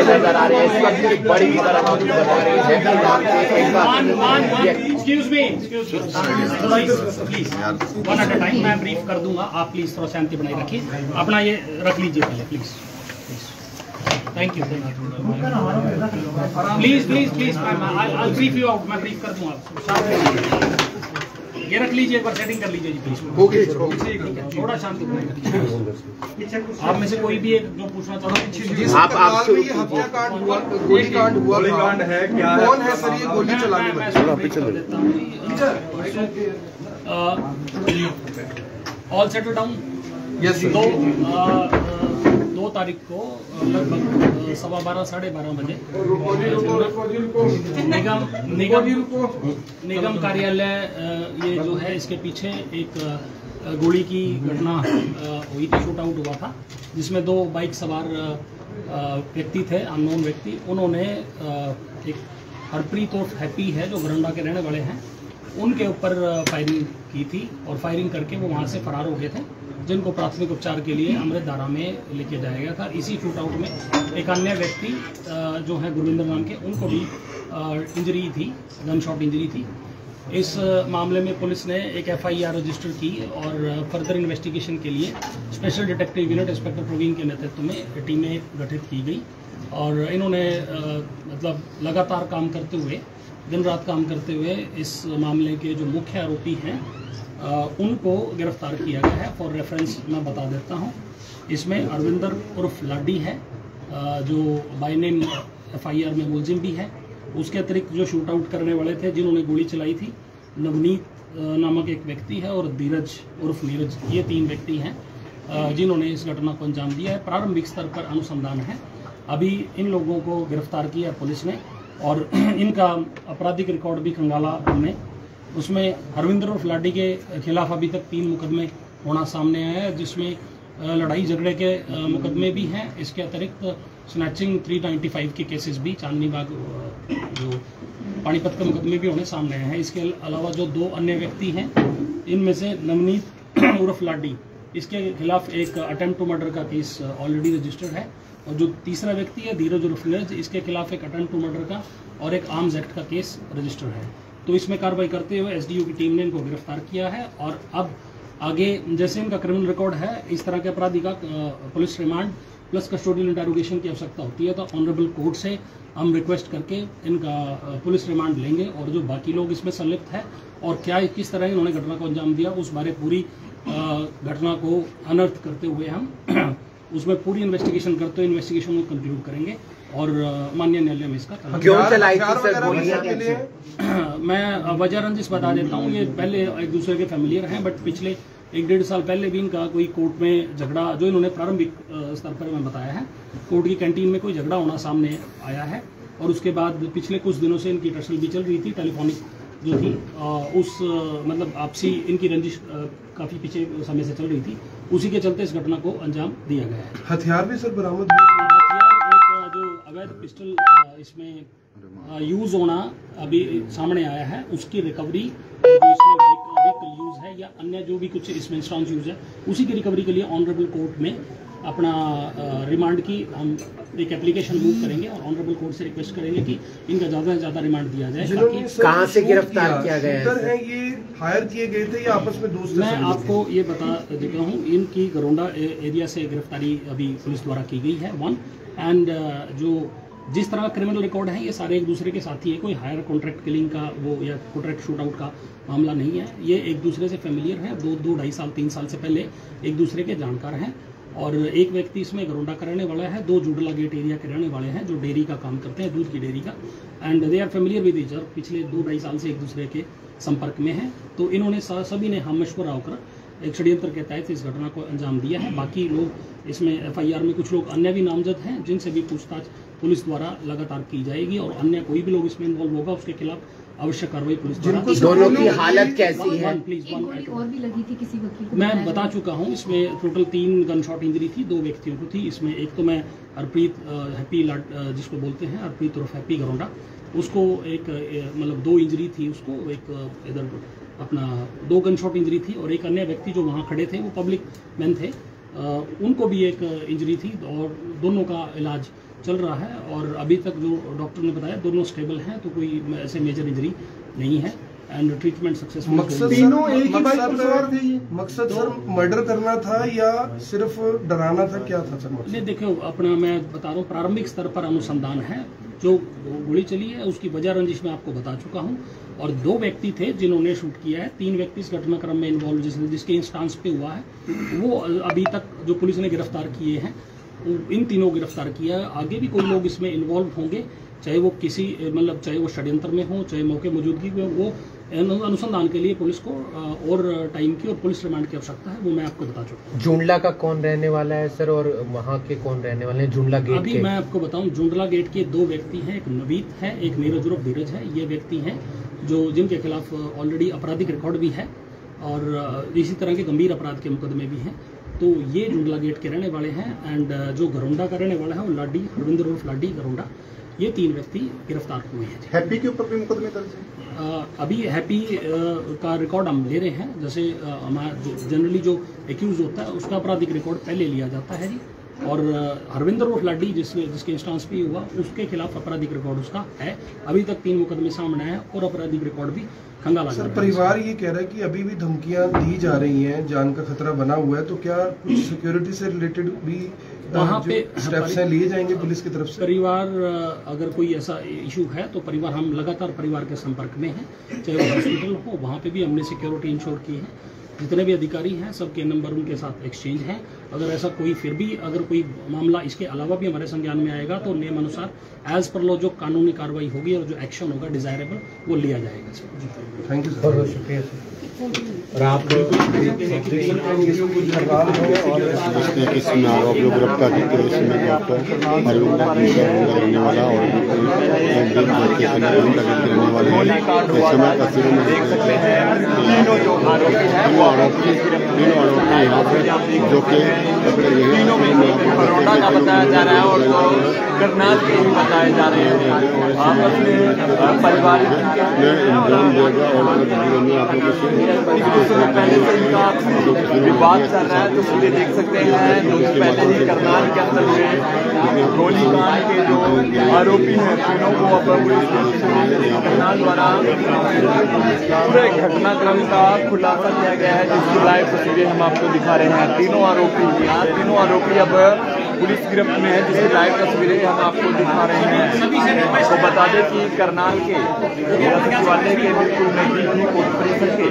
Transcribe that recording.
नजर आ रहे हैं। इस वक्त एक बड़ी खबर मौजूद बता रही है। Excuse me please, one at a time. मैं ब्रीफ कर दूंगा, आप प्लीज थोड़ा शांति बनाए रखिए। अपना ये रख लीजिए पहले please. Thank you. Please please please, I brief you out. मैं ब्रीफ कर दूंगा। ये रख लीजिए, एक बार सेटिंग कर लीजिए जी प्लीज। थोड़ा शांति बनाए रखिए। आप में से कोई भी एक जो पूछना चाहो आप हत्याकांड हुआ, गोलीकांड है क्या? कौन है सर ये गोली चलाने वाला? All settle down. यस। 2 तारीख को लगभग 12:15 साढ़े 12 बजे निगम कार्यालय ये जो है इसके पीछे एक गोली की घटना हुई थी, शूट आउट हुआ था, जिसमें 2 बाइक सवार व्यक्ति थे, अननोन व्यक्ति। उन्होंने एक हरप्रीत और हैप्पी है जो गरंडा के रहने वाले हैं, उनके ऊपर फायरिंग की थी और फायरिंग करके वो वहाँ से फरार हो गए थे, जिनको प्राथमिक उपचार के लिए अमृतधारा में लेके जाया गया था। इसी शूट आउट में एक अन्य व्यक्ति जो है गुरविंदर नाम के, उनको भी इंजरी थी, गन शॉट इंजरी थी। इस मामले में पुलिस ने एक FIR रजिस्टर की और फर्दर इन्वेस्टिगेशन के लिए special detective unit inspector Praveen के नेतृत्व में टीमें गठित की गई और इन्होंने मतलब लगातार काम करते हुए, दिन रात काम करते हुए इस मामले के जो मुख्य आरोपी हैं उनको गिरफ्तार किया गया है। फॉर रेफरेंस मैं बता देता हूं, इसमें अरविंदर उर्फ लाडी है जो बाय नेम FIR में मुलजिम भी है। उसके अतिरिक्त जो शूट आउट करने वाले थे, जिन्होंने गोली चलाई थी, नवनीत नामक एक व्यक्ति है और धीरज उर्फ नीरज, ये 3 व्यक्ति हैं जिन्होंने इस घटना को अंजाम दिया है। प्रारंभिक स्तर पर अनुसंधान है, अभी इन लोगों को गिरफ्तार किया है पुलिस ने और इनका आपराधिक रिकॉर्ड भी खंगाला हमने। उसमें हरविंदर उर्फ लाडी के खिलाफ अभी तक 3 मुकदमे होना सामने आया है, जिसमें लड़ाई झगड़े के मुकदमे भी हैं। इसके अतिरिक्त स्नैचिंग 395 के केसेस भी, चांदनी बाग जो पानीपत के मुकदमे भी होने सामने आए हैं। इसके अलावा जो 2 अन्य व्यक्ति हैं, इनमें से नवनीत उर्फ लाडी, इसके खिलाफ एक अटेम्प्ट टू मर्डर का केस ऑलरेडी रजिस्टर्ड है और जो तीसरा व्यक्ति है धीरज उर्फ नीरज, इसके खिलाफ एक अटेम्प्ट टू मर्डर का और एक आर्म्स एक्ट का केस रजिस्टर्ड है। तो इसमें कार्रवाई करते हुए SDO की टीम ने इनको गिरफ्तार किया है और अब आगे जैसे इनका क्रिमिनल रिकॉर्ड है, इस तरह के अपराधी का police remand plus custodial interrogation की आवश्यकता होती है, तो ऑनरेबल कोर्ट से हम रिक्वेस्ट करके इनका पुलिस रिमांड लेंगे और जो बाकी लोग इसमें संलिप्त है और क्या किस तरह इन्होंने घटना को अंजाम दिया, उस बारे पूरी घटना को अनर्थ करते हुए हम उसमें पूरी इन्वेस्टिगेशन करते हुए इन्वेस्टिगेशन को कंक्लूड करेंगे और माननीय न्यायालय में इसका क्यों चलाई थी सर गोलियां? मैं वजह रंजिश बता देता हूँ। ये पहले एक दूसरे के फैमिलियर हैं, बट पिछले 1-1.5 साल पहले भी इनका कोई कोर्ट में झगड़ा, जो इन्होंने प्रारंभिक स्तर पर मैं बताया है, कोर्ट की कैंटीन में कोई झगड़ा होना सामने आया है और उसके बाद पिछले कुछ दिनों से इनकी टसल भी चल रही थी, टेलीफोनिक जो थी उस मतलब आपसी इनकी रंजिश काफी पीछे समय से चल रही थी, उसी के चलते इस घटना को अंजाम दिया गया है। हथियार भी सर बरामद? हथियार जो अवैध पिस्टल इसमें यूज होना अभी सामने आया है, उसकी रिकवरी जो इसमें व्हीकल यूज है या अन्य जो भी कुछ इसमें स्ट्रॉन्ग यूज है, उसी की रिकवरी के लिए ऑनरेबल कोर्ट में अपना रिमांड की हम एक एप्लीकेशन मूव करेंगे और ऑनरेबल कोर्ट से रिक्वेस्ट करेंगे कि इनका ज्यादा से ज्यादा रिमांड दिया जाए। कहाँ से गिरफ्तार किया गया है? ये हायर किए गए थे या आपस में दोस्त? मैं आपको ये बता देता हूँ, इनकी गरोंडा एरिया से गिरफ्तारी अभी पुलिस द्वारा की गई है 1 एंड जो जिस तरह का क्रिमिनल रिकॉर्ड है, ये सारे एक दूसरे के साथी है, कोई हायर कॉन्ट्रैक्ट किलिंग का वो या कॉन्ट्रैक्ट शूट आउट का मामला नहीं है। ये एक दूसरे से फेमिलियर है, 2-2.5 साल 3 साल से पहले एक दूसरे के जानकार हैं और एक व्यक्ति इसमें गरोंडा का रहने वाला है, 2 जुडला गेट एरिया के रहने वाले हैं जो डेयरी का काम करते हैं, दूध की डेयरी का, and they are familiar with each other, पिछले 2-2.5 साल से एक दूसरे के संपर्क में हैं। तो इन्होंने सभी ने हम मशवरा होकर एक षड्यंत्र के तहत इस घटना को अंजाम दिया है। बाकी लोग इसमें FIR में कुछ लोग अन्य भी नामजद हैं, जिनसे भी पूछताछ पुलिस द्वारा लगातार की जाएगी और अन्य कोई भी लोग इसमें इन्वॉल्व होगा उसके खिलाफ आवश्यक कार्रवाई पुलिस द्वारा। दोनों की हालत कैसी है? प्लीज और भी लगी थी किसी वकील को? मैं बता चुका हूँ, इसमें टोटल 3 गन शॉट इंजरी थी, 2 व्यक्तियों को थी। इसमें एक तो मैं हरप्रीत हैप्पी जिसको बोलते हैं हरप्रीत और हैप्पी गरोंडा, उसको एक मतलब 2 इंजरी थी उसको, एक इधर अपना 2 गन शॉट इंजरी थी और एक अन्य व्यक्ति जो वहाँ खड़े थे वो पब्लिक मैन थे, उनको भी एक इंजरी थी और दोनों का इलाज चल रहा है और अभी तक जो डॉक्टर ने बताया दोनों स्टेबल हैं, तो कोई ऐसे मेजर इंजरी नहीं है एंड ट्रीटमेंट सक्सेसफुल। तीनों एक ही बाइक पर सवार थे। मकसद सर मर्डर करना था या सिर्फ डराना था, क्या था सर मकसद? नहीं देखो, अपना मैं बता रहा हूँ प्रारंभिक स्तर पर अनुसंधान है। जो गोली चली है उसकी वजह रंजिश मैं आपको बता चुका हूँ, और 2 व्यक्ति थे जिन्होंने शूट किया है। 3 व्यक्ति इस घटनाक्रम में इन्वॉल्व जिसके इंस्टांस पे हुआ है, वो अभी तक जो पुलिस ने गिरफ्तार किए हैं इन तीनों को गिरफ्तार किया है। आगे भी कोई लोग इसमें इन्वॉल्व होंगे, चाहे वो किसी मतलब चाहे वो षड्यंत्र में हो, चाहे मौके मौजूदगी में, वो अनुसंधान के लिए पुलिस को और टाइम की और पुलिस रिमांड की आवश्यकता है, वो मैं आपको बता चुका हूँ। जुंडला का कौन रहने वाला है सर, और वहाँ के कौन रहने वाले हैं जुंडला गेट अभी के? मैं आपको बताऊं, जुंडला गेट के 2 व्यक्ति हैं, एक नवीद है, एक नीरज उर्फ धीरज है। ये व्यक्ति हैं जो जिनके खिलाफ ऑलरेडी आपराधिक रिकॉर्ड भी है और इसी तरह के गंभीर अपराध के मुकदमे भी हैं। तो ये जुंडला गेट के रहने वाले हैं एंड जो घरोंडा का रहने वाला है वो लाडी हरविंदर उर्फ लाडी घरोंडा। ये 3 व्यक्ति गिरफ्तार हुए हैं। हैप्पी के ऊपर भी मुकदमे दर्ज है? अभी हैप्पी का रिकॉर्ड हम ले रहे हैं। जैसे हमारा जनरली जो एक्यूज होता है उसका आपराधिक रिकॉर्ड पहले लिया जाता है जी, और हरविंदर उर्फ लाडी जिसके इंस्टांस पे हुआ उसके खिलाफ आपराधिक रिकॉर्ड उसका है। अभी तक 3 मुकदमे सामने आए और आपराधिक रिकॉर्ड भी खंगाला जा रहा है। परिवार ये कह रहा है कि अभी भी धमकियां दी जा रही हैं, जान का खतरा बना हुआ है, तो क्या कुछ सिक्योरिटी से रिलेटेड भी वहाँ पे स्टेप्स लिए जाएंगे पुलिस की तरफ से? परिवार अगर कोई ऐसा इशू है तो परिवार, हम लगातार परिवार के संपर्क में हैं, चाहे वो हॉस्पिटल हो, वहाँ पे भी हमने सिक्योरिटी इंश्योर की है। जितने भी अधिकारी हैं सबके नंबर उनके साथ एक्सचेंज हैं। अगर ऐसा कोई फिर भी अगर कोई मामला इसके अलावा भी हमारे संज्ञान में आएगा तो नियम अनुसार एज पर लॉ जो कानूनी कार्रवाई होगी और जो एक्शन होगा डिजायरेबल वो लिया जाएगा सर। Thank you sir. शुक्रिया सर। और आप जिसने किसी आरोप को गिरफ्तार किया इसमें डॉक्टर रहने वाला और रहने वाले समय तस्वीरों में देख सकते हैं। तीनों आरोपी यहाँ पे जो कि तीनों में बड़ौदा का बताया जा रहा है और जो करनाल के ही बताए जा रहे हैं। आपस में पारिवारिक पहले से इनका विवाद चल रहा है, तो सीधे देख सकते हैं पहले ही करनाल के अंदर में गोलीकांड के जो आरोपी हैं तीनों को अपर करनाल द्वारा पूरे घटनाक्रम का खुलासा किया गया है, जिसकी लाइव तस्वीरें हम आपको दिखा रहे हैं। तीनों आरोपी अब पुलिस गिरफ्त में है, जिसकी लाइव तस्वीरें हम आपको दिखा रहे हैं। तो बता दें कि करनाल के सचिवालय के बिल्कुल नजदीक ही कोर्ट परिसर के